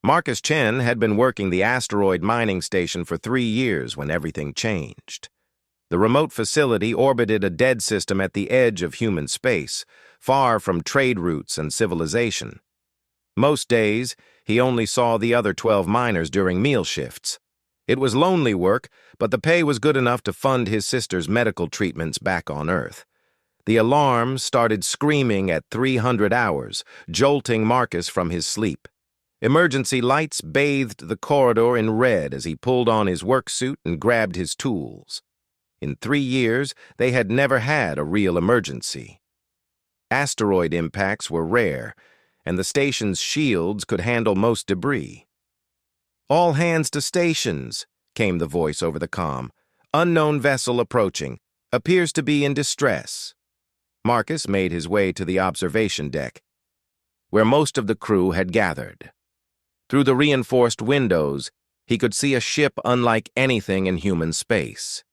Marcus Chen had been working the asteroid mining station for 3 years when everything changed. The remote facility orbited a dead system at the edge of human space, far from trade routes and civilization. Most days, he only saw the other 12 miners during meal shifts. It was lonely work, but the pay was good enough to fund his sister's medical treatments back on Earth. The alarm started screaming at 300 hours, jolting Marcus from his sleep. Emergency lights bathed the corridor in red as he pulled on his work suit and grabbed his tools. In 3 years, they had never had a real emergency. Asteroid impacts were rare, and the station's shields could handle most debris. "All hands to stations," came the voice over the comm. "Unknown vessel approaching. Appears to be in distress." Marcus made his way to the observation deck, where most of the crew had gathered. Through the reinforced windows, he could see a ship unlike anything in human space.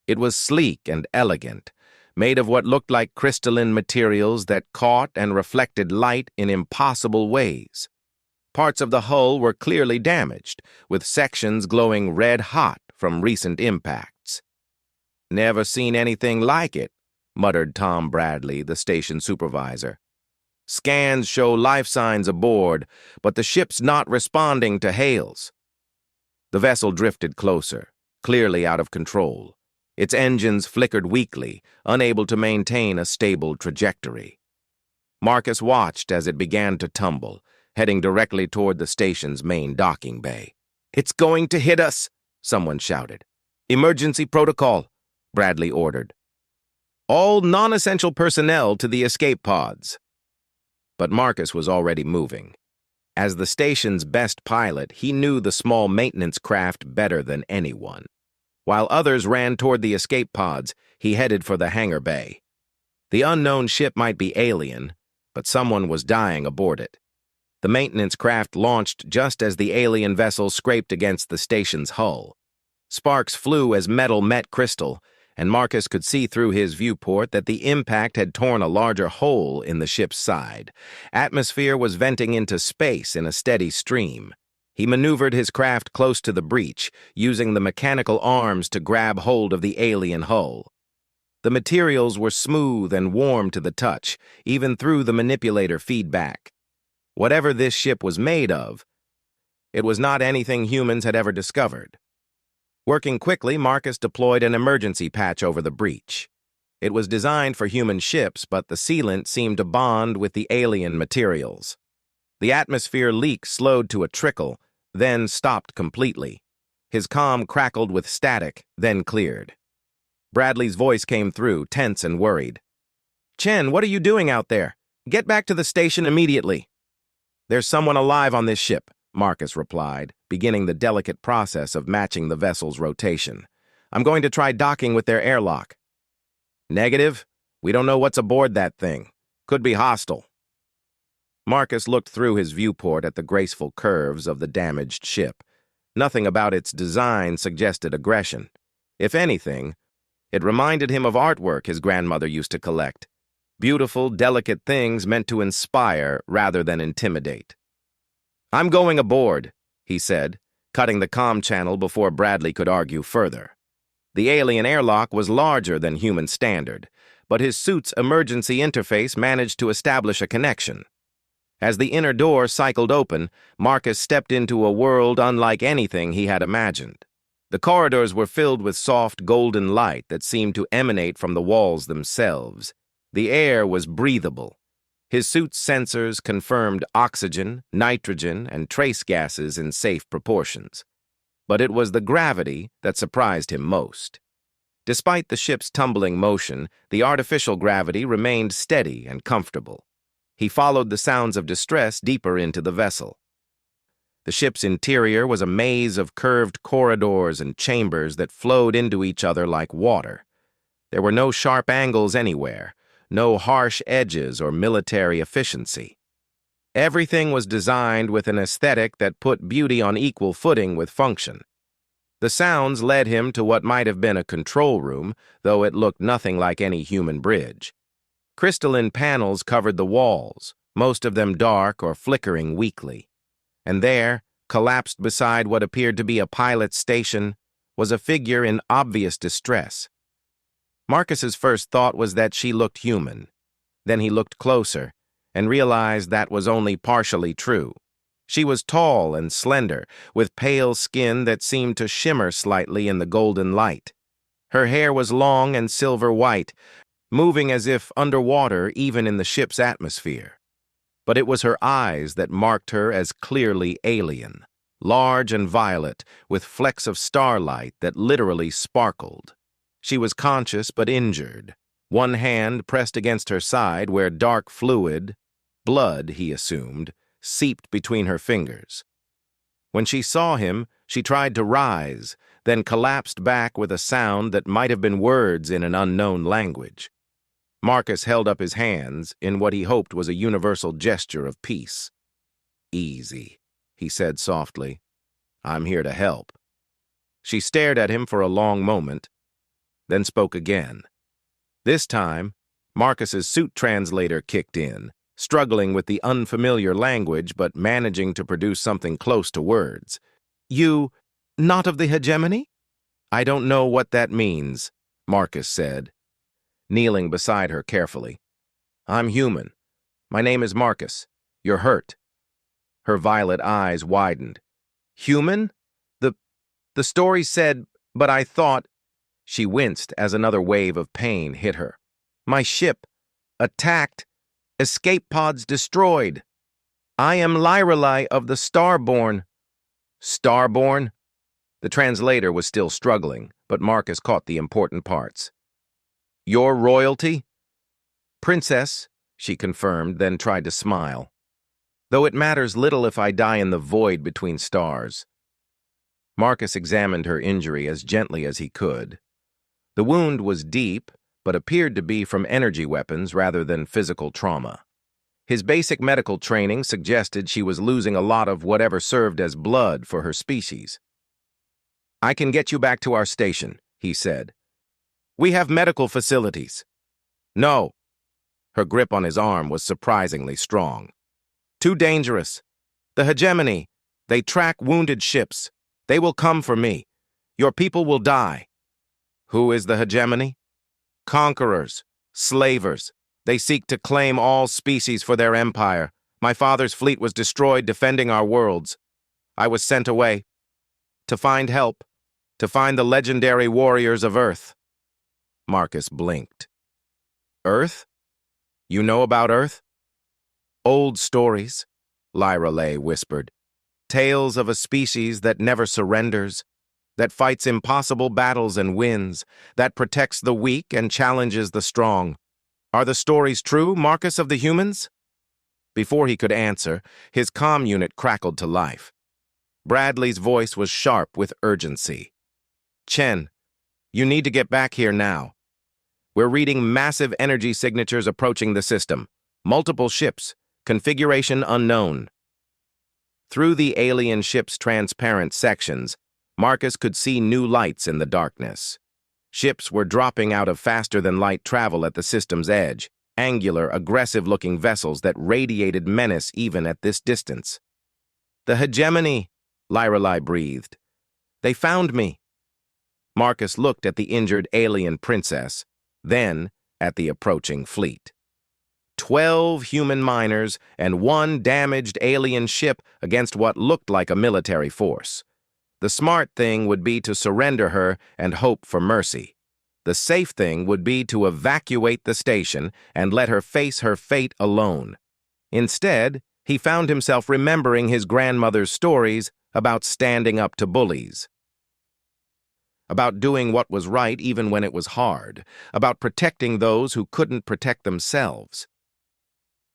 It was sleek and elegant, made of what looked like crystalline materials that caught and reflected light in impossible ways. Parts of the hull were clearly damaged, with sections glowing red-hot from recent impacts. "Never seen anything like it," muttered Tom Bradley, the station supervisor. "Scans show life signs aboard, but the ship's not responding to hails." The vessel drifted closer, clearly out of control. Its engines flickered weakly, unable to maintain a stable trajectory. Marcus watched as it began to tumble, heading directly toward the station's main docking bay. "It's going to hit us," someone shouted. "Emergency protocol," Bradley ordered. "All non-essential personnel to the escape pods." But Marcus was already moving. As the station's best pilot, he knew the small maintenance craft better than anyone. While others ran toward the escape pods, he headed for the hangar bay. The unknown ship might be alien, but someone was dying aboard it. The maintenance craft launched just as the alien vessel scraped against the station's hull. Sparks flew as metal met crystal, and Marcus could see through his viewport that the impact had torn a larger hole in the ship's side. Atmosphere was venting into space in a steady stream. He maneuvered his craft close to the breach, using the mechanical arms to grab hold of the alien hull. The materials were smooth and warm to the touch, even through the manipulator feedback. Whatever this ship was made of, it was not anything humans had ever discovered. Working quickly, Marcus deployed an emergency patch over the breach. It was designed for human ships, but the sealant seemed to bond with the alien materials. The atmosphere leak slowed to a trickle, then stopped completely. His comm crackled with static, then cleared. Bradley's voice came through, tense and worried. "Chen, what are you doing out there? Get back to the station immediately." "There's someone alive on this ship," Marcus replied, beginning the delicate process of matching the vessel's rotation. "I'm going to try docking with their airlock." "Negative. We don't know what's aboard that thing. Could be hostile." Marcus looked through his viewport at the graceful curves of the damaged ship. Nothing about its design suggested aggression. If anything, it reminded him of artwork his grandmother used to collect. Beautiful, delicate things meant to inspire rather than intimidate. "I'm going aboard," he said, cutting the comm channel before Bradley could argue further. The alien airlock was larger than human standard, but his suit's emergency interface managed to establish a connection. As the inner door cycled open, Marcus stepped into a world unlike anything he had imagined. The corridors were filled with soft, golden light that seemed to emanate from the walls themselves. The air was breathable. His suit's sensors confirmed oxygen, nitrogen, and trace gases in safe proportions. But it was the gravity that surprised him most. Despite the ship's tumbling motion, the artificial gravity remained steady and comfortable. He followed the sounds of distress deeper into the vessel. The ship's interior was a maze of curved corridors and chambers that flowed into each other like water. There were no sharp angles anywhere, no harsh edges or military efficiency. Everything was designed with an aesthetic that put beauty on equal footing with function. The sounds led him to what might have been a control room, though it looked nothing like any human bridge. Crystalline panels covered the walls, most of them dark or flickering weakly. And there, collapsed beside what appeared to be a pilot's station, was a figure in obvious distress. Marcus's first thought was that she looked human. Then he looked closer and realized that was only partially true. She was tall and slender, with pale skin that seemed to shimmer slightly in the golden light. Her hair was long and silver white, moving as if underwater even in the ship's atmosphere. But it was her eyes that marked her as clearly alien, large and violet, with flecks of starlight that literally sparkled. She was conscious but injured, one hand pressed against her side where dark fluid, blood, he assumed, seeped between her fingers. When she saw him, she tried to rise, then collapsed back with a sound that might have been words in an unknown language. Marcus held up his hands in what he hoped was a universal gesture of peace. "Easy," he said softly. "I'm here to help." She stared at him for a long moment, then spoke again. This time, Marcus's suit translator kicked in, struggling with the unfamiliar language but managing to produce something close to words. "You, not of the hegemony?" "I don't know what that means," Marcus said, kneeling beside her carefully. "I'm human. My name is Marcus. You're hurt." Her violet eyes widened. "Human? The story said, but I thought—" She winced as another wave of pain hit her. "My ship, attacked, escape pods destroyed. I am Lyrelai of the Starborn." "Starborn?" The translator was still struggling, but Marcus caught the important parts. "Your royalty?" "Princess," she confirmed, then tried to smile. "Though it matters little if I die in the void between stars." Marcus examined her injury as gently as he could. The wound was deep, but appeared to be from energy weapons rather than physical trauma. His basic medical training suggested she was losing a lot of whatever served as blood for her species. "I can get you back to our station," he said. "We have medical facilities." "No." Her grip on his arm was surprisingly strong. "Too dangerous. The hegemony. They track wounded ships. They will come for me. Your people will die." "Who is the hegemony?" "Conquerors. Slavers. They seek to claim all species for their empire. My father's fleet was destroyed defending our worlds. I was sent away. To find help. To find the legendary warriors of Earth." Marcus blinked. "Earth? You know about Earth?" "Old stories," Lyrelai whispered. "Tales of a species that never surrenders, that fights impossible battles and wins, that protects the weak and challenges the strong. Are the stories true, Marcus of the humans?" Before he could answer, his comm unit crackled to life. Bradley's voice was sharp with urgency. "Chen, you need to get back here now. We're reading massive energy signatures approaching the system. Multiple ships, configuration unknown." Through the alien ship's transparent sections, Marcus could see new lights in the darkness. Ships were dropping out of faster-than-light travel at the system's edge, angular, aggressive-looking vessels that radiated menace even at this distance. "The hegemony," Lyrelai breathed. "They found me." Marcus looked at the injured alien princess, then at the approaching fleet. 12 human miners and 1 damaged alien ship against what looked like a military force. The smart thing would be to surrender her and hope for mercy. The safe thing would be to evacuate the station and let her face her fate alone. Instead, he found himself remembering his grandmother's stories about standing up to bullies, about doing what was right even when it was hard, about protecting those who couldn't protect themselves.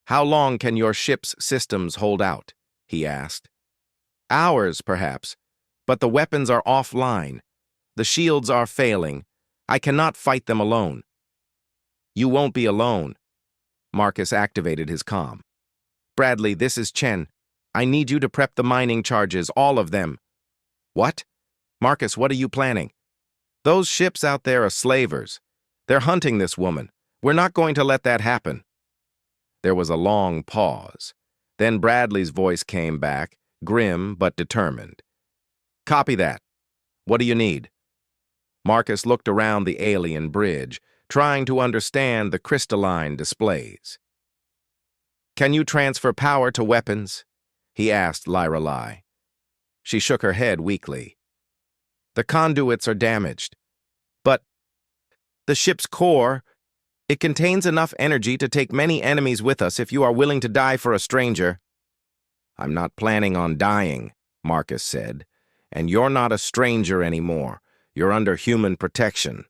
"How long can your ship's systems hold out?" he asked. "Hours, perhaps, but the weapons are offline. The shields are failing. I cannot fight them alone." "You won't be alone." Marcus activated his comm. "Bradley, this is Chen. I need you to prep the mining charges, all of them." "What?" "Marcus, what are you planning?" "Those ships out there are slavers. They're hunting this woman. We're not going to let that happen." There was a long pause. Then Bradley's voice came back, grim but determined. "Copy that. What do you need?" Marcus looked around the alien bridge, trying to understand the crystalline displays. "Can you transfer power to weapons?" he asked Lyralai. She shook her head weakly. "The conduits are damaged. But the ship's core, it contains enough energy to take many enemies with us if you are willing to die for a stranger." "I'm not planning on dying," Marcus said. "And you're not a stranger anymore. You're under human protection."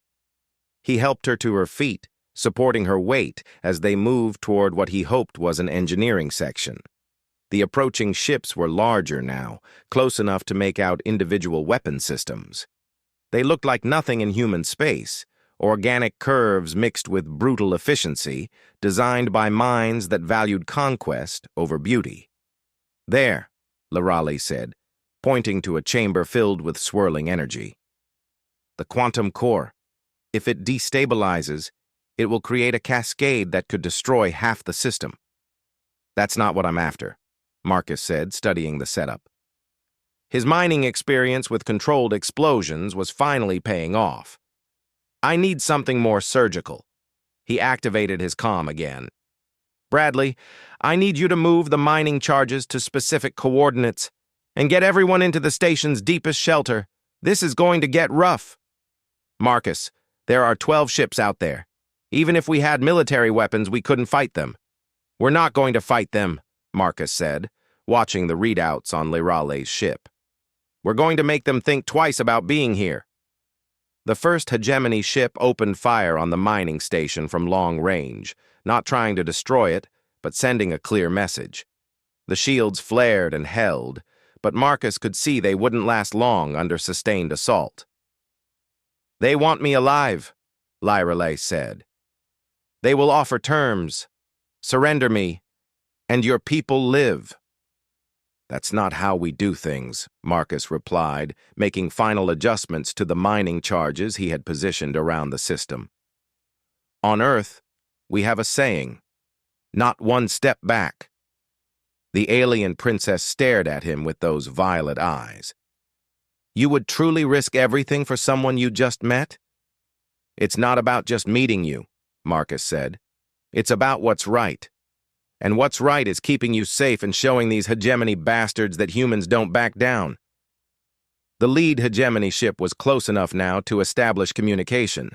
He helped her to her feet, supporting her weight as they moved toward what he hoped was an engineering section. The approaching ships were larger now, close enough to make out individual weapon systems. They looked like nothing in human space, organic curves mixed with brutal efficiency, designed by minds that valued conquest over beauty. "There," Lyralai said, pointing to a chamber filled with swirling energy. "The quantum core. If it destabilizes, it will create a cascade that could destroy half the system." "That's not what I'm after," Marcus said, studying the setup. His mining experience with controlled explosions was finally paying off. "I need something more surgical." He activated his comm again. "Bradley, I need you to move the mining charges to specific coordinates and get everyone into the station's deepest shelter. This is going to get rough." "Marcus, there are 12 ships out there. Even if we had military weapons, we couldn't fight them." "We're not going to fight them," Marcus said, watching the readouts on Lyralai's ship. "We're going to make them think twice about being here." The first hegemony ship opened fire on the mining station from long range, not trying to destroy it, but sending a clear message. The shields flared and held, but Marcus could see they wouldn't last long under sustained assault. "They want me alive," Lyralai said. "They will offer terms. Surrender me, and your people live." "That's not how we do things," Marcus replied, making final adjustments to the mining charges he had positioned around the system. "On Earth, we have a saying, 'Not one step back.'" The alien princess stared at him with those violet eyes. "You would truly risk everything for someone you just met?" "It's not about just meeting you," Marcus said. "It's about what's right. And what's right is keeping you safe and showing these hegemony bastards that humans don't back down." The lead hegemony ship was close enough now to establish communication.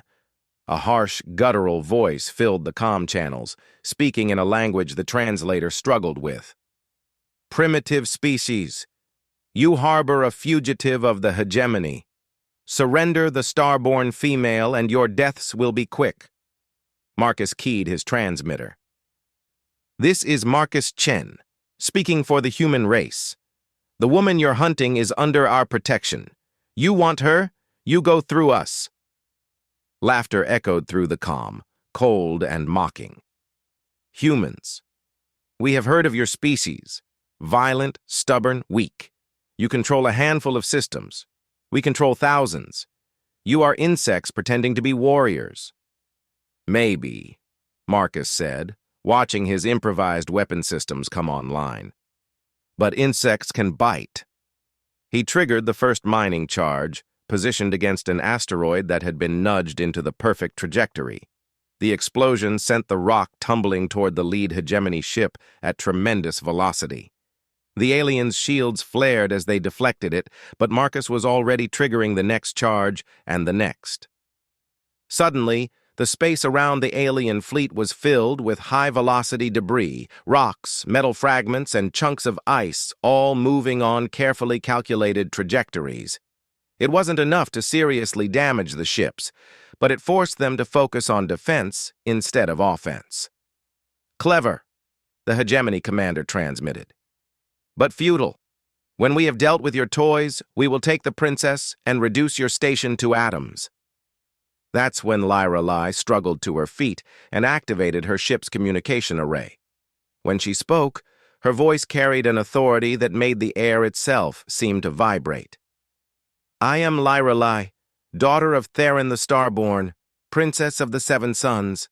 A harsh, guttural voice filled the comm channels, speaking in a language the translator struggled with. "Primitive species, you harbor a fugitive of the hegemony. Surrender the Starborn female and your deaths will be quick." Marcus keyed his transmitter. "This is Marcus Chen, speaking for the human race. The woman you're hunting is under our protection. You want her? You go through us." Laughter echoed through the comm, cold and mocking. "Humans, we have heard of your species. Violent, stubborn, weak. You control a handful of systems. We control thousands. You are insects pretending to be warriors." "Maybe," Marcus said, watching his improvised weapon systems come online. "But insects can bite." He triggered the first mining charge, positioned against an asteroid that had been nudged into the perfect trajectory. The explosion sent the rock tumbling toward the lead hegemony ship at tremendous velocity. The aliens' shields flared as they deflected it, but Marcus was already triggering the next charge and the next. Suddenly, the space around the alien fleet was filled with high-velocity debris, rocks, metal fragments, and chunks of ice, all moving on carefully calculated trajectories. It wasn't enough to seriously damage the ships, but it forced them to focus on defense instead of offense. "Clever," the hegemony commander transmitted. "But futile. When we have dealt with your toys, we will take the princess and reduce your station to atoms." That's when Lyralai struggled to her feet and activated her ship's communication array. When she spoke, her voice carried an authority that made the air itself seem to vibrate. "I am Lyralai, daughter of Theron the Starborn, princess of the Seven Suns.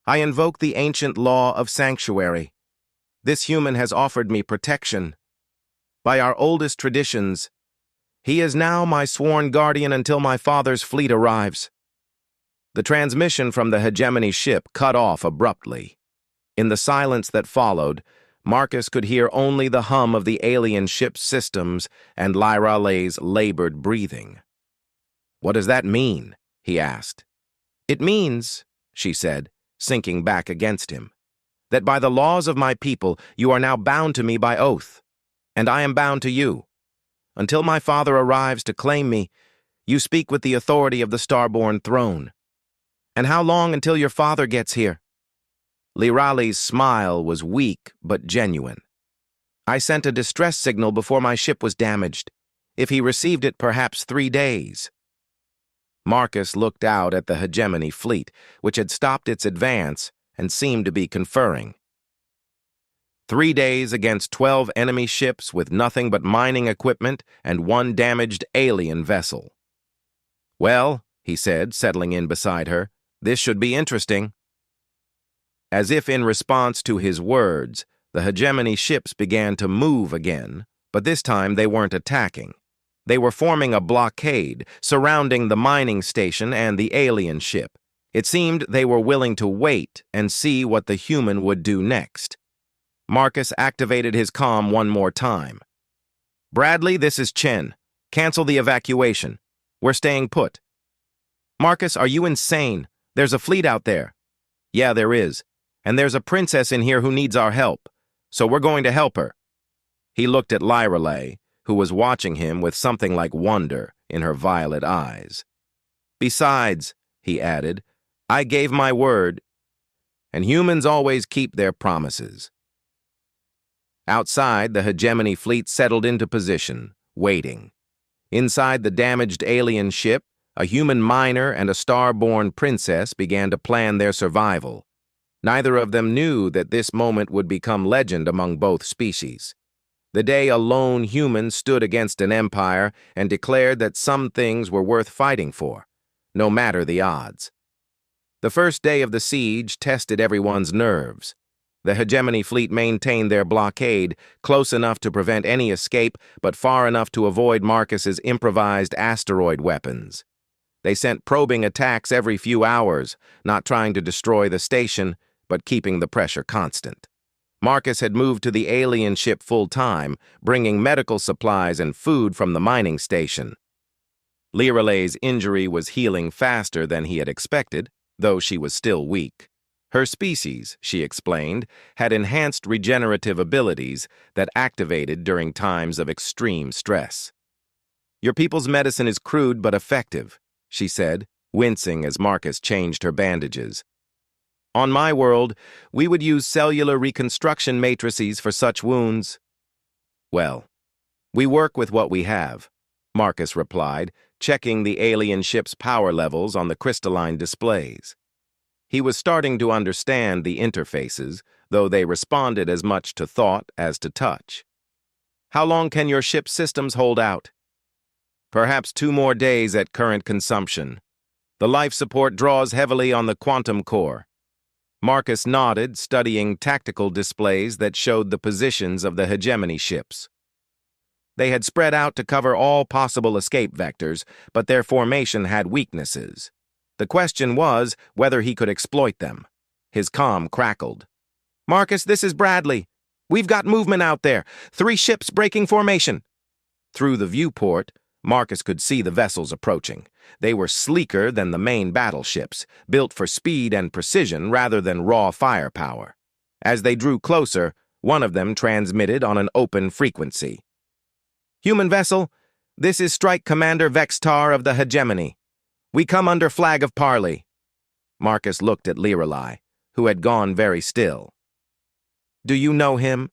I invoke the ancient law of sanctuary. This human has offered me protection." By our oldest traditions, he is now my sworn guardian until my father's fleet arrives. The transmission from the hegemony ship cut off abruptly. In the silence that followed, Marcus could hear only the hum of the alien ship's systems and Lyra Lay's labored breathing. "What does that mean?" he asked. "It means," she said, sinking back against him, "that by the laws of my people you are now bound to me by oath, and I am bound to you. Until my father arrives to claim me, you speak with the authority of the Starborn throne. And how long until your father gets here?" Lirali's smile was weak but genuine. "I sent a distress signal before my ship was damaged. If he received it, perhaps 3 days. Marcus looked out at the hegemony fleet, which had stopped its advance and seemed to be conferring. 3 days against 12 enemy ships with nothing but mining equipment and 1 damaged alien vessel. "Well," he said, settling in beside her, "this should be interesting." As if in response to his words, the hegemony ships began to move again, but this time they weren't attacking. They were forming a blockade surrounding the mining station and the alien ship. It seemed they were willing to wait and see what the human would do next. Marcus activated his comm one more time. "Bradley, this is Chen. Cancel the evacuation. We're staying put." "Marcus, are you insane? There's a fleet out there." "Yeah, there is. And there's a princess in here who needs our help. So we're going to help her." He looked at Lyra, who was watching him with something like wonder in her violet eyes. "Besides," he added, "I gave my word, and humans always keep their promises." Outside, the hegemony fleet settled into position, waiting. Inside the damaged alien ship, a human miner and a Starborn princess began to plan their survival. Neither of them knew that this moment would become legend among both species. The day a lone human stood against an empire and declared that some things were worth fighting for, no matter the odds. The first day of the siege tested everyone's nerves. The hegemony fleet maintained their blockade, close enough to prevent any escape, but far enough to avoid Marcus's improvised asteroid weapons. They sent probing attacks every few hours, not trying to destroy the station, but keeping the pressure constant. Marcus had moved to the alien ship full-time, bringing medical supplies and food from the mining station. Lyra's injury was healing faster than he had expected, though she was still weak. Her species, she explained, had enhanced regenerative abilities that activated during times of extreme stress. "Your people's medicine is crude but effective," she said, wincing as Marcus changed her bandages. "On my world, we would use cellular reconstruction matrices for such wounds." "Well, we work with what we have," Marcus replied, checking the alien ship's power levels on the crystalline displays. He was starting to understand the interfaces, though they responded as much to thought as to touch. "How long can your ship's systems hold out?" "Perhaps 2 more days at current consumption. The life support draws heavily on the quantum core." Marcus nodded, studying tactical displays that showed the positions of the hegemony ships. They had spread out to cover all possible escape vectors, but their formation had weaknesses. The question was whether he could exploit them. His comm crackled. "Marcus, this is Bradley. We've got movement out there. 3 ships breaking formation." Through the viewport, Marcus could see the vessels approaching. They were sleeker than the main battleships, built for speed and precision rather than raw firepower. As they drew closer, one of them transmitted on an open frequency. "Human vessel, this is Strike Commander Vextar of the Hegemony. We come under flag of parley." Marcus looked at Lyra, who had gone very still. "Do you know him?"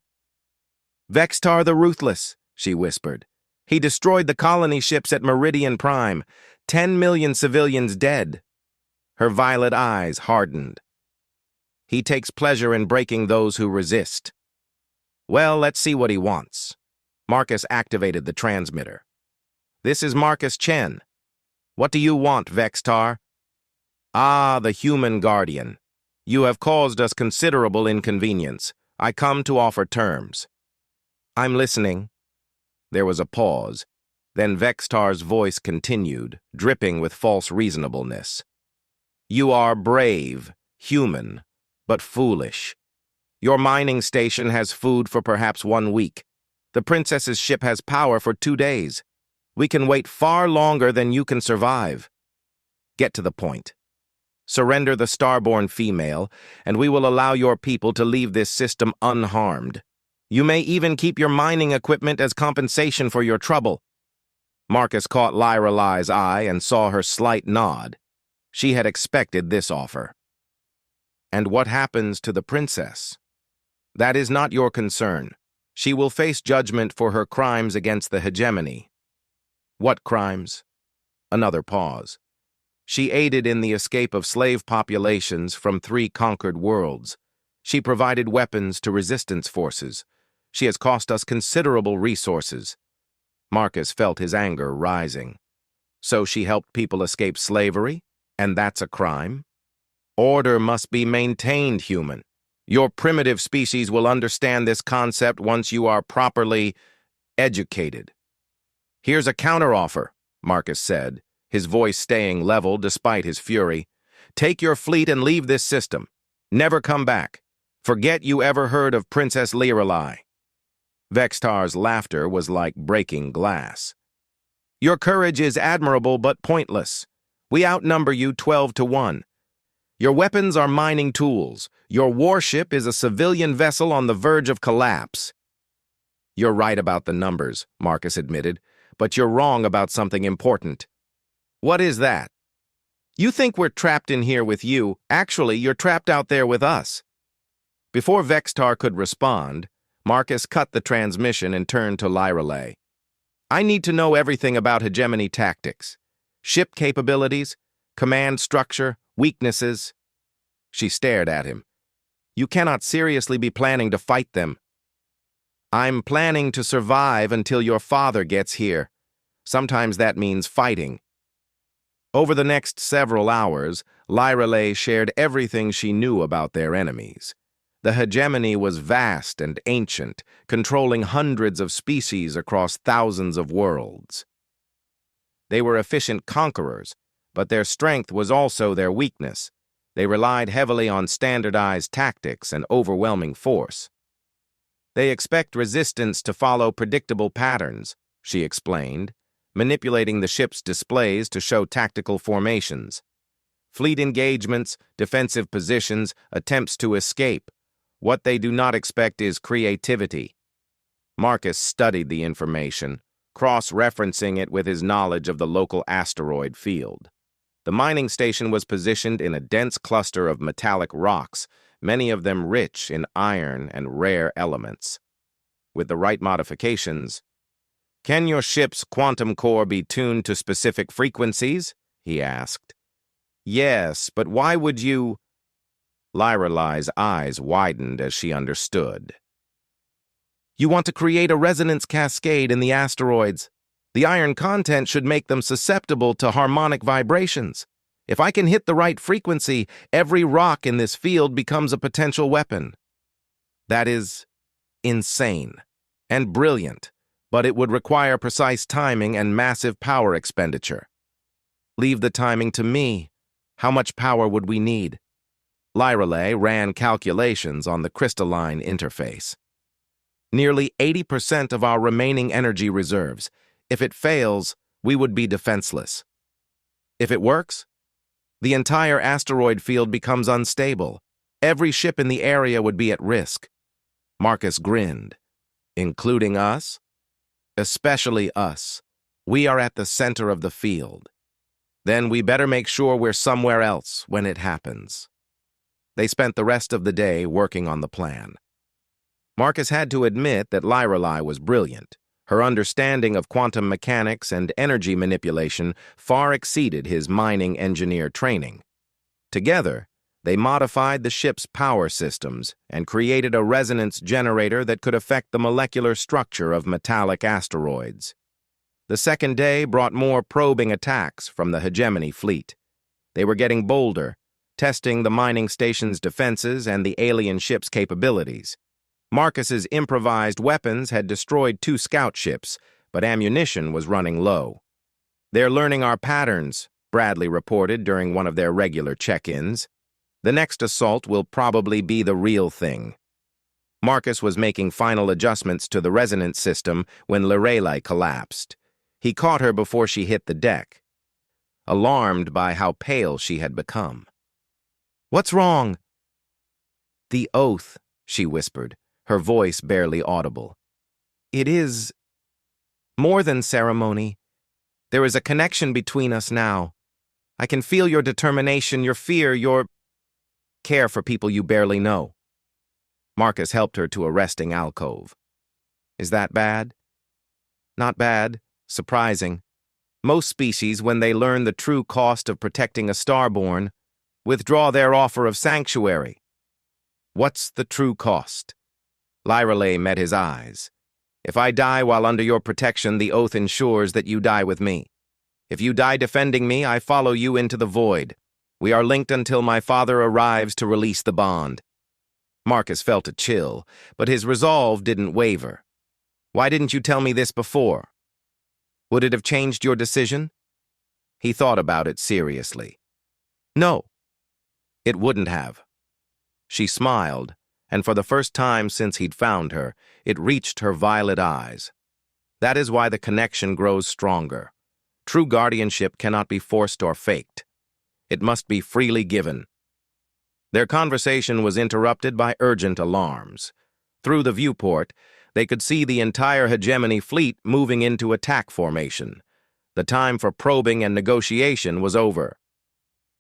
"Vextar the Ruthless," she whispered. "He destroyed the colony ships at Meridian Prime. 10 million civilians dead." Her violet eyes hardened. "He takes pleasure in breaking those who resist." "Well, let's see what he wants." Marcus activated the transmitter. "This is Marcus Chen. What do you want, Vextar?" "Ah, the human guardian. You have caused us considerable inconvenience. I come to offer terms." "I'm listening." There was a pause. Then Vextar's voice continued, dripping with false reasonableness. You are brave, human, but foolish. Your mining station has food for perhaps 1 week. The princess's ship has power for 2 days. We can wait far longer than you can survive. Get to the point. Surrender the Starborn female, and we will allow your people to leave this system unharmed. You may even keep your mining equipment as compensation for your trouble. Marcus caught Lyrelai's eye and saw her slight nod. She had expected this offer. And what happens to the princess? That is not your concern. She will face judgment for her crimes against the hegemony. What crimes? Another pause. She aided in the escape of slave populations from 3 conquered worlds. She provided weapons to resistance forces. She has cost us considerable resources. Marcus felt his anger rising. So she helped people escape slavery? And that's a crime? Order must be maintained, human. Your primitive species will understand this concept once you are properly educated. Here's a counteroffer, Marcus said, his voice staying level despite his fury. Take your fleet and leave this system. Never come back. Forget you ever heard of Princess Lyrelai. Vextar's laughter was like breaking glass. Your courage is admirable but pointless. We outnumber you 12-1. Your weapons are mining tools. Your warship is a civilian vessel on the verge of collapse. You're right about the numbers, Marcus admitted, but you're wrong about something important. What is that? You think we're trapped in here with you. Actually, you're trapped out there with us. Before Vextar could respond, Marcus cut the transmission and turned to Lyrelai. I need to know everything about hegemony tactics. Ship capabilities, command structure, weaknesses. She stared at him. You cannot seriously be planning to fight them. I'm planning to survive until your father gets here. Sometimes that means fighting. Over the next several hours, Lyrelai shared everything she knew about their enemies. The hegemony was vast and ancient, controlling hundreds of species across thousands of worlds. They were efficient conquerors, but their strength was also their weakness. They relied heavily on standardized tactics and overwhelming force. They expect resistance to follow predictable patterns, she explained, manipulating the ship's displays to show tactical formations. Fleet engagements, defensive positions, attempts to escape. What they do not expect is creativity. Marcus studied the information, cross-referencing it with his knowledge of the local asteroid field. The mining station was positioned in a dense cluster of metallic rocks, many of them rich in iron and rare elements. With the right modifications, can your ship's quantum core be tuned to specific frequencies? He asked. Yes, but why would you? Lyrelai's eyes widened as she understood. You want to create a resonance cascade in the asteroids. The iron content should make them susceptible to harmonic vibrations. If I can hit the right frequency, every rock in this field becomes a potential weapon. That is insane and brilliant, but it would require precise timing and massive power expenditure. Leave the timing to me. How much power would we need? Lyrelai ran calculations on the crystalline interface. Nearly 80% of our remaining energy reserves. If it fails, we would be defenseless. If it works, the entire asteroid field becomes unstable. Every ship in the area would be at risk. Marcus grinned. Including us? Especially us. We are at the center of the field. Then we better make sure we're somewhere else when it happens. They spent the rest of the day working on the plan. Marcus had to admit that Lyrelai was brilliant. Her understanding of quantum mechanics and energy manipulation far exceeded his mining engineer training. Together, they modified the ship's power systems and created a resonance generator that could affect the molecular structure of metallic asteroids. The second day brought more probing attacks from the hegemony fleet. They were getting bolder, testing the mining station's defenses and the alien ship's capabilities. Marcus's improvised weapons had destroyed 2 scout ships, but ammunition was running low. "They're learning our patterns," Bradley reported during one of their regular check-ins. "The next assault will probably be the real thing." Marcus was making final adjustments to the resonance system when Lorelei collapsed. He caught her before she hit the deck, alarmed by how pale she had become. "What's wrong?" "The oath," she whispered, her voice barely audible. "It is more than ceremony. There is a connection between us now. I can feel your determination, your fear, your care for people you barely know." Marcus helped her to a resting alcove. "Is that bad?" "Not bad. Surprising. Most species, when they learn the true cost of protecting a Starborn, withdraw their offer of sanctuary." "What's the true cost?" Lorelei met his eyes. "If I die while under your protection, the oath ensures that you die with me. If you die defending me, I follow you into the void. We are linked until my father arrives to release the bond." Marcus felt a chill, but his resolve didn't waver. "Why didn't you tell me this before? Would it have changed your decision?" He thought about it seriously. "No, it wouldn't have." She smiled, and for the first time since he'd found her, it reached her violet eyes. "That is why the connection grows stronger. True guardianship cannot be forced or faked. It must be freely given." Their conversation was interrupted by urgent alarms. Through the viewport, they could see the entire hegemony fleet moving into attack formation. The time for probing and negotiation was over.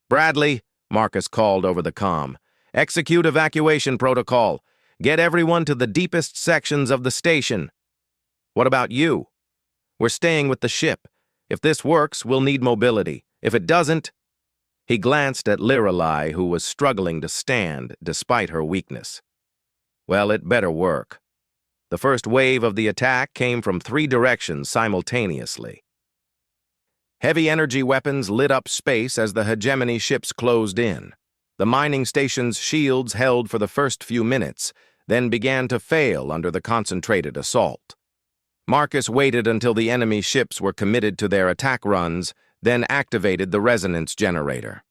"Bradley," Marcus called over the comm, "execute evacuation protocol. Get everyone to the deepest sections of the station." "What about you?" "We're staying with the ship. If this works, we'll need mobility. If it doesn't—" He glanced at Lorelei, who was struggling to stand despite her weakness. "Well, it better work." The first wave of the attack came from 3 directions simultaneously. Heavy energy weapons lit up space as the hegemony ships closed in. The mining station's shields held for the first few minutes, then began to fail under the concentrated assault. Marcus waited until the enemy ships were committed to their attack runs, then activated the resonance generator.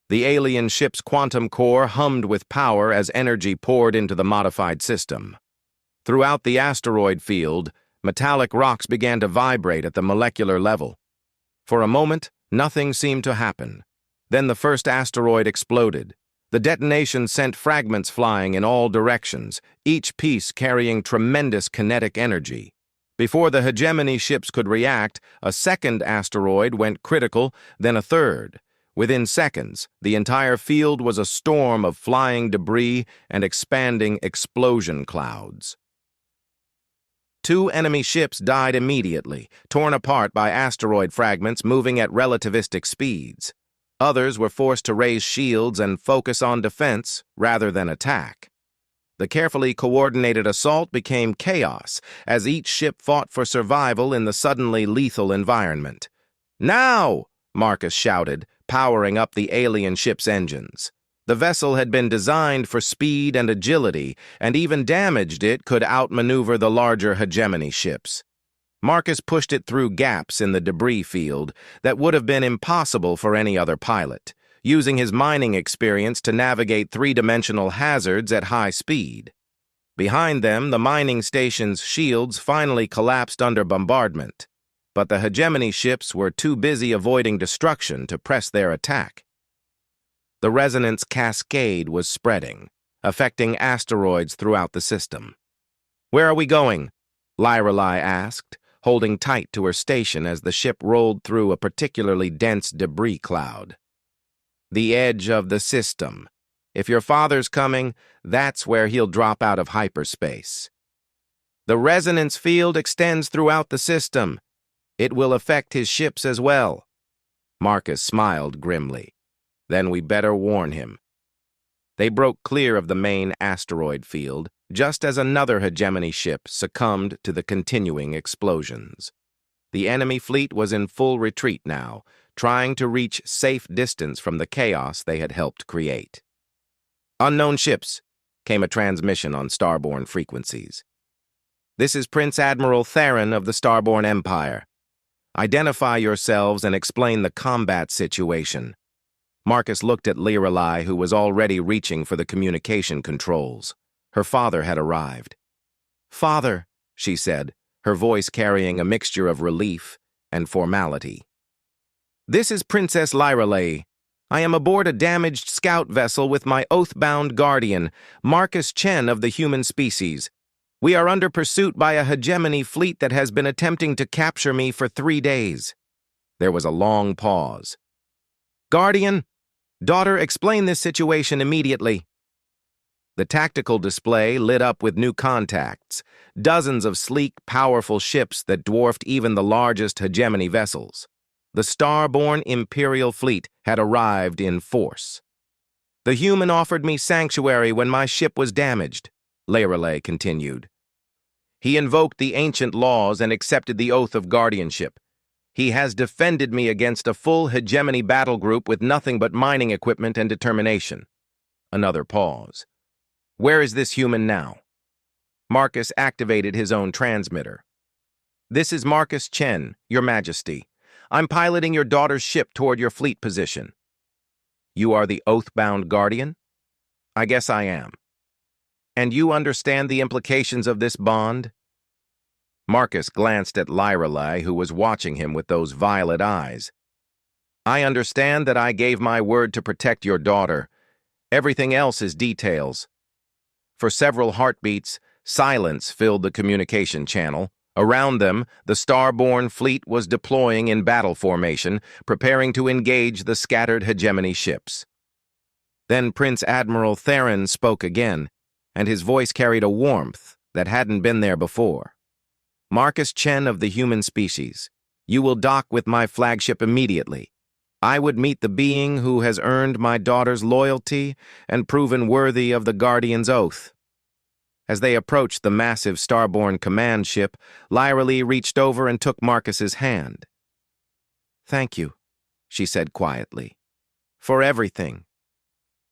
The alien ship's quantum core hummed with power as energy poured into the modified system. Throughout the asteroid field, metallic rocks began to vibrate at the molecular level. For a moment, nothing seemed to happen. Then the first asteroid exploded. The detonation sent fragments flying in all directions, each piece carrying tremendous kinetic energy. Before the hegemony ships could react, a second asteroid went critical, then a third. Within seconds, the entire field was a storm of flying debris and expanding explosion clouds. 2 enemy ships died immediately, torn apart by asteroid fragments moving at relativistic speeds. Others were forced to raise shields and focus on defense rather than attack. The carefully coordinated assault became chaos as each ship fought for survival in the suddenly lethal environment. "Now!" Marcus shouted, powering up the alien ship's engines. The vessel had been designed for speed and agility, and even damaged it could outmaneuver the larger hegemony ships. Marcus pushed it through gaps in the debris field that would have been impossible for any other pilot, using his mining experience to navigate 3-dimensional hazards at high speed. Behind them, the mining station's shields finally collapsed under bombardment, but the hegemony ships were too busy avoiding destruction to press their attack. The resonance cascade was spreading, affecting asteroids throughout the system. "Where are we going?" Lorelei asked, holding tight to her station as the ship rolled through a particularly dense debris cloud. "The edge of the system. If your father's coming, that's where he'll drop out of hyperspace. The resonance field extends throughout the system. It will affect his ships as well." Marcus smiled grimly. "Then we better warn him." They broke clear of the main asteroid field, just as another hegemony ship succumbed to the continuing explosions. The enemy fleet was in full retreat now, trying to reach safe distance from the chaos they had helped create. "Unknown ships," came a transmission on Starborn frequencies. This is Prince Admiral Theron of the Starborn Empire. Identify yourselves and explain the combat situation." Marcus looked at Lorelei, who was already reaching for the communication controls. Her father had arrived. "Father," she said, her voice carrying a mixture of relief and formality. "This is Princess Lorelei. I am aboard a damaged scout vessel with my oath-bound guardian, Marcus Chen of the human species. We are under pursuit by a hegemony fleet that has been attempting to capture me for 3 days." There was a long pause. "Guardian, daughter, explain this situation immediately." The tactical display lit up with new contacts, dozens of sleek, powerful ships that dwarfed even the largest hegemony vessels. The Starborn Imperial fleet had arrived in force. "The human offered me sanctuary when my ship was damaged," Lorelei continued. "He invoked the ancient laws and accepted the oath of guardianship. He has defended me against a full hegemony battle group with nothing but mining equipment and determination." Another pause. "Where is this human now?" Marcus activated his own transmitter. "This is Marcus Chen, Your Majesty. I'm piloting your daughter's ship toward your fleet position." "You are the oath-bound guardian?" "I guess I am." "And you understand the implications of this bond?" Marcus glanced at Lorelei, who was watching him with those violet eyes. "I understand that I gave my word to protect your daughter. Everything else is details." For several heartbeats, silence filled the communication channel. Around them, the Starborn fleet was deploying in battle formation, preparing to engage the scattered hegemony ships. Then Prince Admiral Theron spoke again, and his voice carried a warmth that hadn't been there before. "Marcus Chen of the human species, you will dock with my flagship immediately. I would meet the being who has earned my daughter's loyalty and proven worthy of the Guardian's oath." As they approached the massive Starborn command ship, Lorelei reached over and took Marcus's hand. "Thank you," she said quietly, "for everything."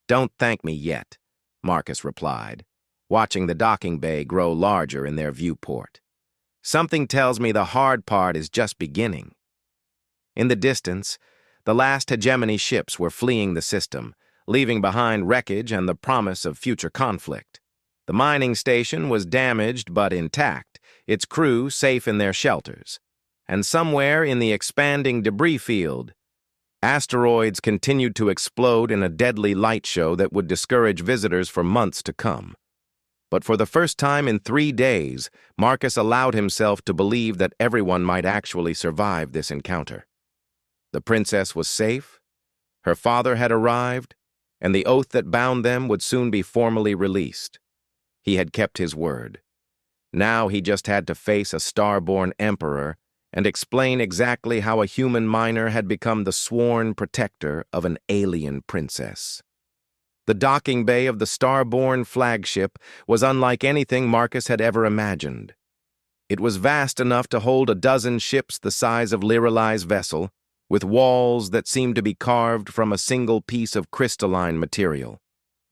"Don't thank me yet," Marcus replied, watching the docking bay grow larger in their viewport. "Something tells me the hard part is just beginning." In the distance, the last hegemony ships were fleeing the system, leaving behind wreckage and the promise of future conflict. The mining station was damaged but intact, its crew safe in their shelters. And somewhere in the expanding debris field, asteroids continued to explode in a deadly light show that would discourage visitors for months to come. But for the first time in 3 days, Marcus allowed himself to believe that everyone might actually survive this encounter. The princess was safe, her father had arrived, and the oath that bound them would soon be formally released. He had kept his word. Now he just had to face a Starborn emperor and explain exactly how a human miner had become the sworn protector of an alien princess. The docking bay of the Starborn flagship was unlike anything Marcus had ever imagined. It was vast enough to hold a dozen ships the size of Lorelei's vessel, with walls that seemed to be carved from a single piece of crystalline material.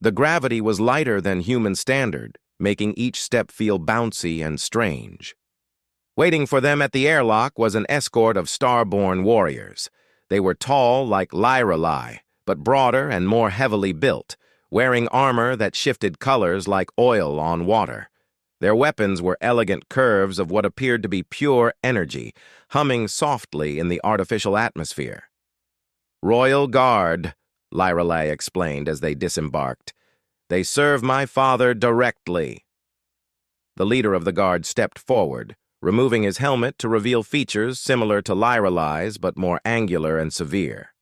The gravity was lighter than human standard, making each step feel bouncy and strange. Waiting for them at the airlock was an escort of Starborn warriors. They were tall like Lorelei, but broader and more heavily built, wearing armor that shifted colors like oil on water. Their weapons were elegant curves of what appeared to be pure energy, humming softly in the artificial atmosphere. "Royal Guard," Lorelei explained as they disembarked. "They serve my father directly." The leader of the guard stepped forward, removing his helmet to reveal features similar to Lorelei's but more angular and severe.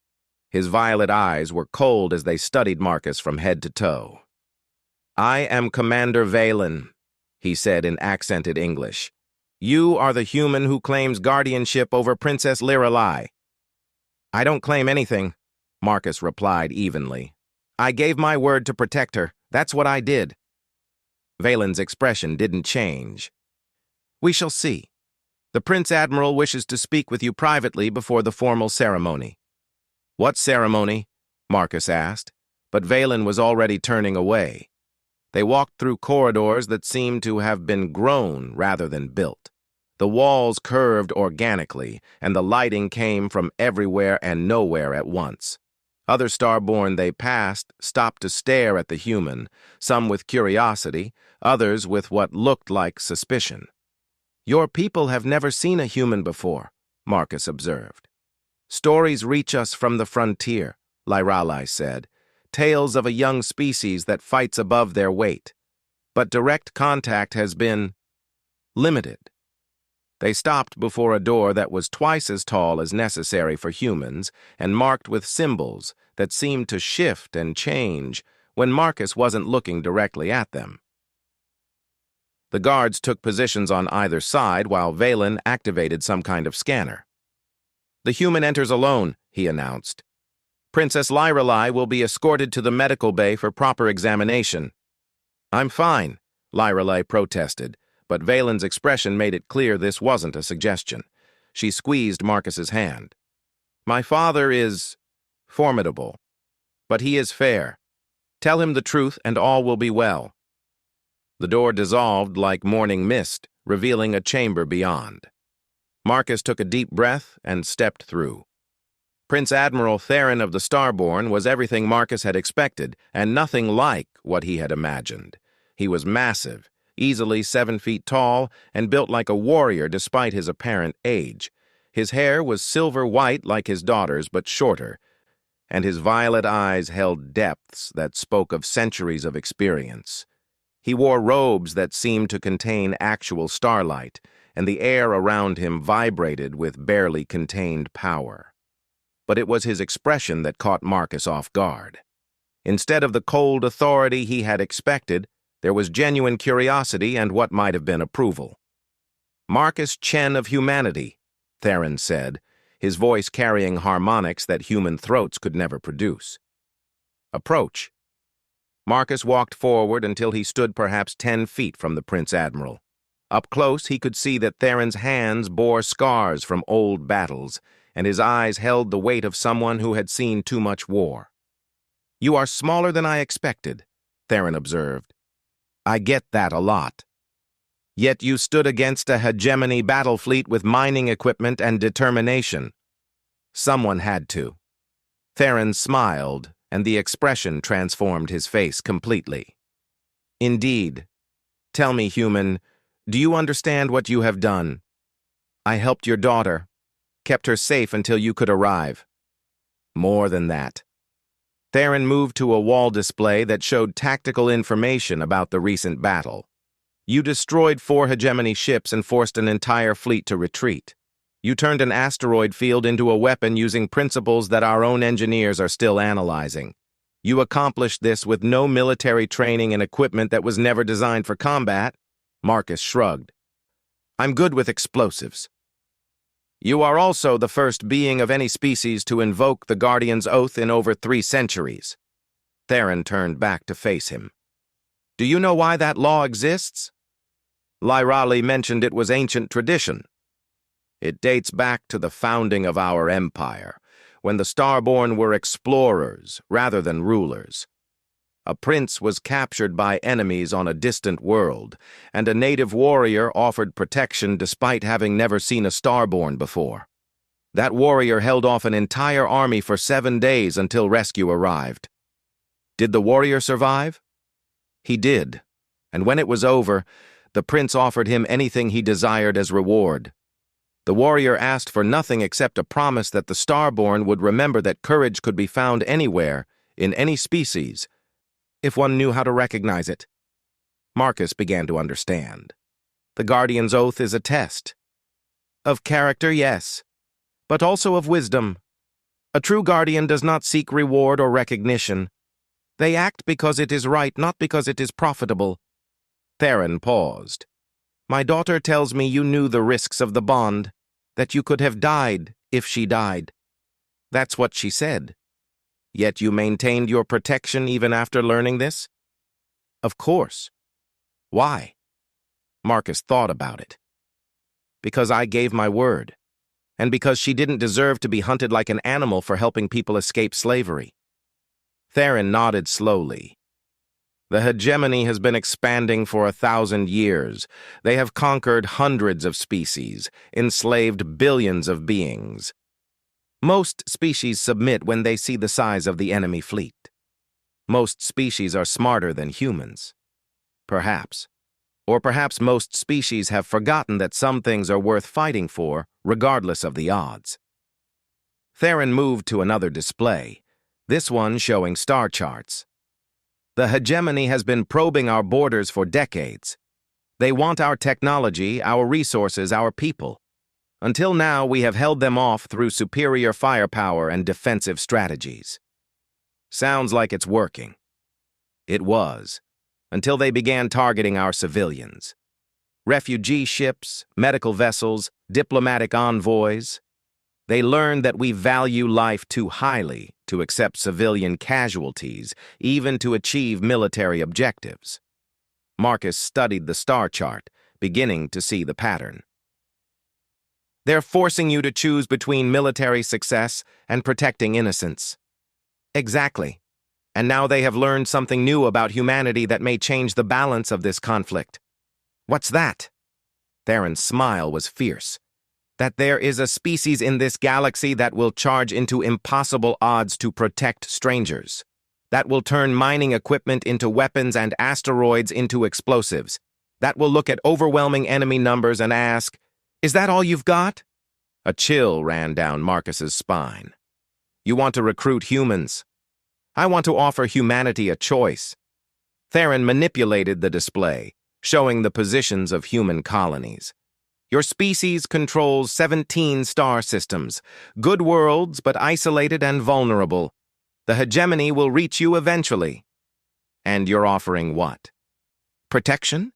His violet eyes were cold as they studied Marcus from head to toe. "I am Commander Valen," he said in accented English. "You are the human who claims guardianship over Princess Lorelei." "I don't claim anything," Marcus replied evenly. "I gave my word to protect her. That's what I did." Valen's expression didn't change. "We shall see. The Prince Admiral wishes to speak with you privately before the formal ceremony." "What ceremony?" Marcus asked, but Valen was already turning away. They walked through corridors that seemed to have been grown rather than built. The walls curved organically, and the lighting came from everywhere and nowhere at once. Other Starborn they passed stopped to stare at the human, some with curiosity, others with what looked like suspicion. "Your people have never seen a human before," Marcus observed. "Stories reach us from the frontier," Lyrali said, "tales of a young species that fights above their weight. But direct contact has been limited." They stopped before a door that was twice as tall as necessary for humans and marked with symbols that seemed to shift and change when Marcus wasn't looking directly at them. The guards took positions on either side while Valen activated some kind of scanner. "The human enters alone," he announced. "Princess Lyrali will be escorted to the medical bay for proper examination." "I'm fine," Lyrali protested, but Valen's expression made it clear this wasn't a suggestion. She squeezed Marcus's hand. "My father is formidable, but he is fair. Tell him the truth and all will be well." The door dissolved like morning mist, revealing a chamber beyond. Marcus took a deep breath and stepped through. Prince Admiral Theron of the Starborn was everything Marcus had expected, and nothing like what he had imagined. He was massive, easily 7 feet tall, and built like a warrior despite his apparent age. His hair was silver white like his daughter's, but shorter, and his violet eyes held depths that spoke of centuries of experience. He wore robes that seemed to contain actual starlight, and the air around him vibrated with barely contained power. But it was his expression that caught Marcus off guard. Instead of the cold authority he had expected, there was genuine curiosity and what might have been approval. "Marcus Chen of humanity," Theron said, his voice carrying harmonics that human throats could never produce. "Approach." Marcus walked forward until he stood perhaps 10 feet from the Prince Admiral. Up close, he could see that Theron's hands bore scars from old battles, and his eyes held the weight of someone who had seen too much war. "You are smaller than I expected," Theron observed. "I get that a lot. Yet you stood against a hegemony battle fleet with mining equipment and determination. Someone had to." Theron smiled, and the expression transformed his face completely. "Indeed. Tell me, human, do you understand what you have done? I helped your daughter, kept her safe until you could arrive. More than that." Theron moved to a wall display that showed tactical information about the recent battle. "You destroyed 4 hegemony ships and forced an entire fleet to retreat. You turned an asteroid field into a weapon using principles that our own engineers are still analyzing. You accomplished this with no military training and equipment that was never designed for combat." Marcus shrugged. "I'm good with explosives." "You are also the first being of any species to invoke the Guardian's Oath in over 3 centuries. Theron turned back to face him. "Do you know why that law exists?" Lyrali mentioned it was ancient tradition. "It dates back to the founding of our empire, when the Starborn were explorers rather than rulers. A prince was captured by enemies on a distant world, and a native warrior offered protection despite having never seen a Starborn before. That warrior held off an entire army for 7 days until rescue arrived. Did the warrior survive? He did, and when it was over, the prince offered him anything he desired as reward. The warrior asked for nothing except a promise that the Starborn would remember that courage could be found anywhere, in any species, if one knew how to recognize it." Marcus began to understand. The Guardian's Oath is a test. Of character, yes, but also of wisdom. A true Guardian does not seek reward or recognition. They act because it is right, not because it is profitable. Theron paused. "My daughter tells me you knew the risks of the bond, that you could have died if she died. That's what she said. Yet you maintained your protection even after learning this?" "Of course." "Why?" Marcus thought about it. "Because I gave my word, and because she didn't deserve to be hunted like an animal for helping people escape slavery." Theron nodded slowly. The hegemony has been expanding for 1,000 years. They have conquered hundreds of species, enslaved billions of beings. Most species submit when they see the size of the enemy fleet. Most species are smarter than humans. Perhaps. Or perhaps most species have forgotten that some things are worth fighting for, regardless of the odds. Theron moved to another display, this one showing star charts. The hegemony has been probing our borders for decades. They want our technology, our resources, our people. Until now, we have held them off through superior firepower and defensive strategies. Sounds like it's working. It was, until they began targeting our civilians. Refugee ships, medical vessels, diplomatic envoys. They learned that we value life too highly to accept civilian casualties, even to achieve military objectives. Marcus studied the star chart, beginning to see the pattern. They're forcing you to choose between military success and protecting innocents. Exactly. And now they have learned something new about humanity that may change the balance of this conflict. What's that? Theron's smile was fierce. That there is a species in this galaxy that will charge into impossible odds to protect strangers. That will turn mining equipment into weapons and asteroids into explosives. That will look at overwhelming enemy numbers and ask, "Is that all you've got?" A chill ran down Marcus's spine. You want to recruit humans. I want to offer humanity a choice. Theron manipulated the display, showing the positions of human colonies. Your species controls 17 star systems, good worlds but isolated and vulnerable. The hegemony will reach you eventually. And you're offering what? Protection?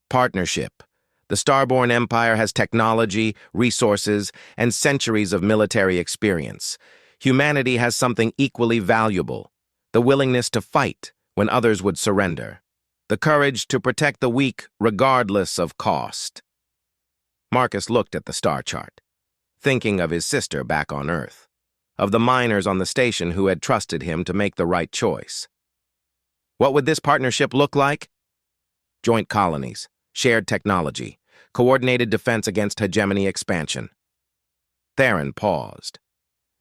Partnership. The Starborn Empire has technology, resources, and centuries of military experience. Humanity has something equally valuable, the willingness to fight when others would surrender, the courage to protect the weak regardless of cost. Marcus looked at the star chart, thinking of his sister back on Earth, of the miners on the station who had trusted him to make the right choice. What would this partnership look like? Joint colonies, shared technology, coordinated defense against hegemony expansion. Theron paused.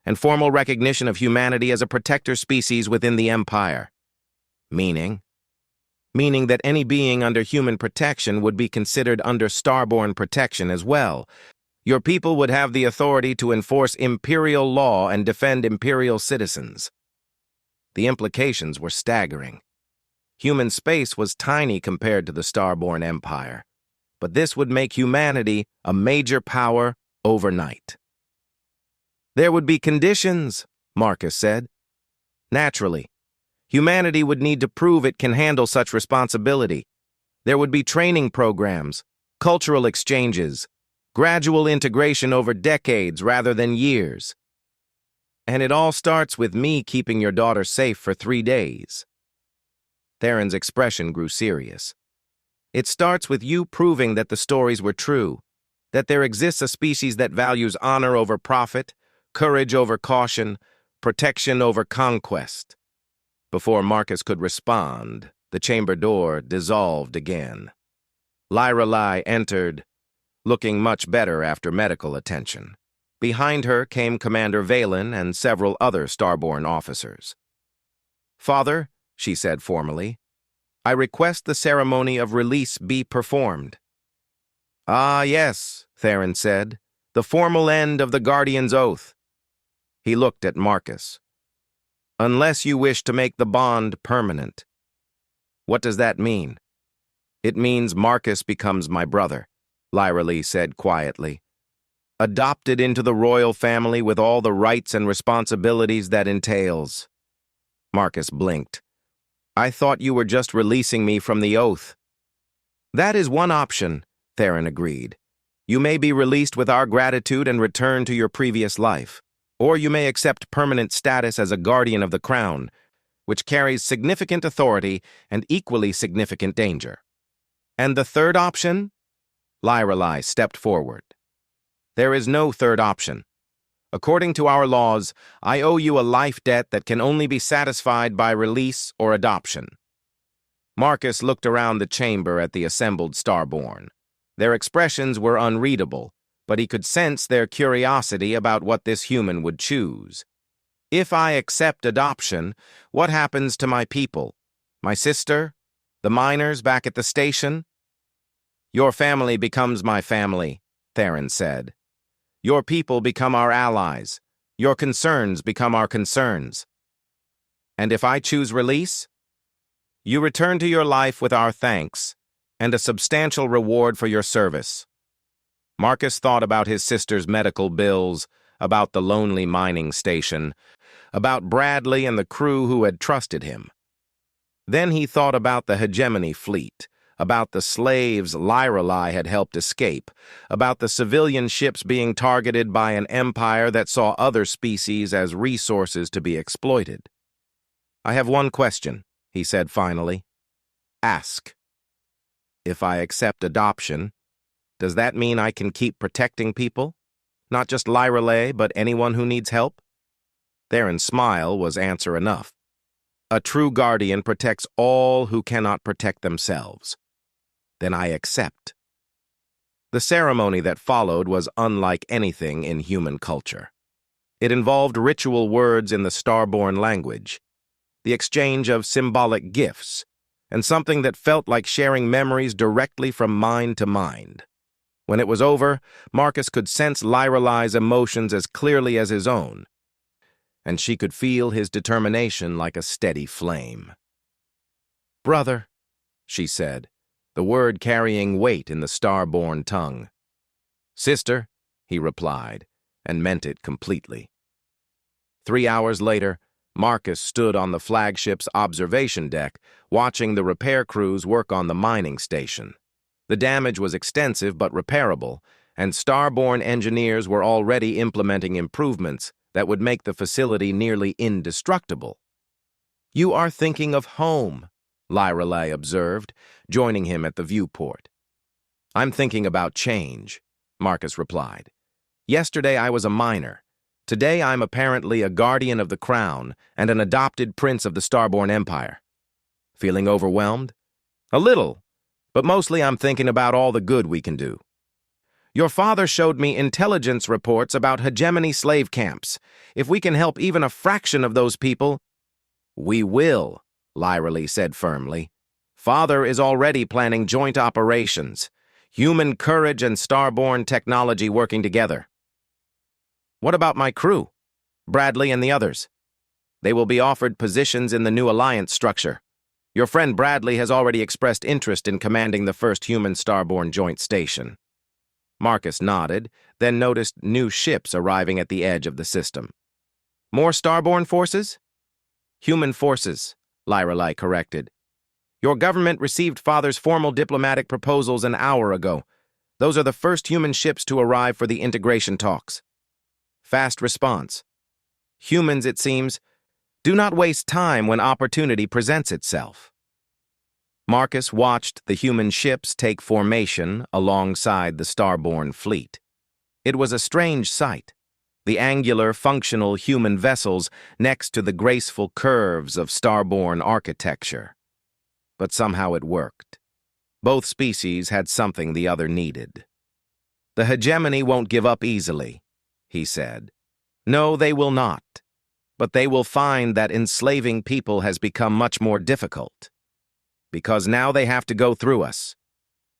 And formal recognition of humanity as a protector species within the Empire. Meaning that any being under human protection would be considered under Starborn protection as well. Your people would have the authority to enforce Imperial law and defend Imperial citizens. The implications were staggering. Human space was tiny compared to the Starborn Empire, but this would make humanity a major power overnight. There would be conditions, Marcus said. Naturally, humanity would need to prove it can handle such responsibility. There would be training programs, cultural exchanges, gradual integration over decades rather than years. And it all starts with me keeping your daughter safe for 3 days. Theron's expression grew serious. It starts with you proving that the stories were true, that there exists a species that values honor over profit, courage over caution, protection over conquest. Before Marcus could respond, the chamber door dissolved again. Lyra Lai entered, looking much better after medical attention. Behind her came Commander Valen and several other Starborn officers. "Father," she said formally, "I request the ceremony of release be performed." "Ah, yes," Theron said, "the formal end of the Guardian's oath." He looked at Marcus. "Unless you wish to make the bond permanent." "What does that mean?" "It means Marcus becomes my brother," Lyra Lee said quietly. "Adopted into the royal family with all the rights and responsibilities that entails." Marcus blinked. "I thought you were just releasing me from the oath." "That is one option," Theron agreed. "You may be released with our gratitude and return to your previous life. Or you may accept permanent status as a guardian of the crown, which carries significant authority and equally significant danger." "And the third option?" Lyra Lai stepped forward. "There is no third option. According to our laws, I owe you a life debt that can only be satisfied by release or adoption." Marcus looked around the chamber at the assembled Starborn. Their expressions were unreadable, but he could sense their curiosity about what this human would choose. If I accept adoption, what happens to my people? My sister? The miners back at the station? Your family becomes my family, Theron said. Your people become our allies. Your concerns become our concerns. And if I choose release? You return to your life with our thanks and a substantial reward for your service. Marcus thought about his sister's medical bills, about the lonely mining station, about Bradley and the crew who had trusted him. Then he thought about the hegemony fleet, about the slaves Lyrali had helped escape, about the civilian ships being targeted by an empire that saw other species as resources to be exploited. I have one question, he said finally. Ask. If I accept adoption, does that mean I can keep protecting people? Not just Lyrali, but anyone who needs help? Theron's smile was answer enough. A true guardian protects all who cannot protect themselves. Then I accept. The ceremony that followed was unlike anything in human culture. It involved ritual words in the Starborn language, the exchange of symbolic gifts, and something that felt like sharing memories directly from mind to mind. When it was over, Marcus could sense Lyrali's emotions as clearly as his own, and she could feel his determination like a steady flame. Brother, she said, the word carrying weight in the Starborn tongue. Sister, he replied, and meant it completely. 3 hours later, Marcus stood on the flagship's observation deck, watching the repair crews work on the mining station. The damage was extensive but repairable, and Starborn engineers were already implementing improvements that would make the facility nearly indestructible. You are thinking of home, Lyrali observed, joining him at the viewport. I'm thinking about change, Marcus replied. Yesterday I was a miner. Today I'm apparently a guardian of the crown and an adopted prince of the Starborn Empire. Feeling overwhelmed? A little, but mostly I'm thinking about all the good we can do. Your father showed me intelligence reports about hegemony slave camps. If we can help even a fraction of those people, we will, Lyrali said firmly. Father is already planning joint operations, human courage and Starborn technology working together. What about my crew, Bradley and the others? They will be offered positions in the new alliance structure. Your friend Bradley has already expressed interest in commanding the first human Starborn joint station. Marcus nodded, then noticed new ships arriving at the edge of the system. More Starborn forces? Human forces, Lyrali corrected. Your government received Father's formal diplomatic proposals an hour ago. Those are the first human ships to arrive for the integration talks. Fast response. Humans, it seems, do not waste time when opportunity presents itself. Marcus watched the human ships take formation alongside the Starborn fleet. It was a strange sight, the angular, functional human vessels next to the graceful curves of Starborn architecture. But somehow it worked. Both species had something the other needed. The hegemony won't give up easily, he said. No, they will not. But they will find that enslaving people has become much more difficult. Because now they have to go through us.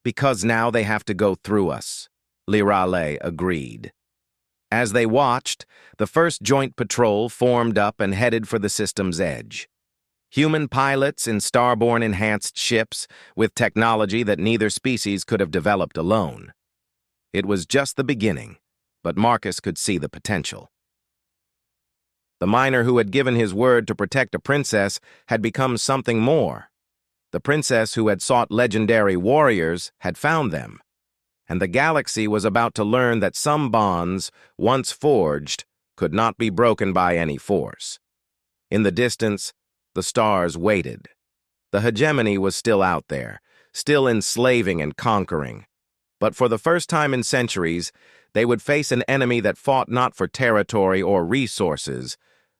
Because now they have to go through us, Lyrali agreed. As they watched, the first joint patrol formed up and headed for the system's edge. Human pilots in Starborn-enhanced ships with technology that neither species could have developed alone. It was just the beginning, but Marcus could see the potential. The miner who had given his word to protect a princess had become something more. The princess who had sought legendary warriors had found them, and the galaxy was about to learn that some bonds, once forged, could not be broken by any force. In the distance, the stars waited. The hegemony was still out there, still enslaving and conquering. But for the first time in centuries, they would face an enemy that fought not for territory or resources,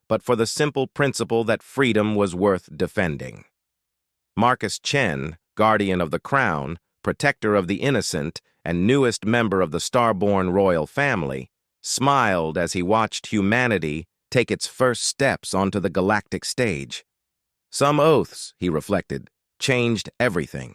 but for the simple principle that freedom was worth defending. Marcus Chen, guardian of the crown, protector of the innocent, and newest member of the Starborn royal family, smiled as he watched humanity take its first steps onto the galactic stage. Some oaths, he reflected, changed everything.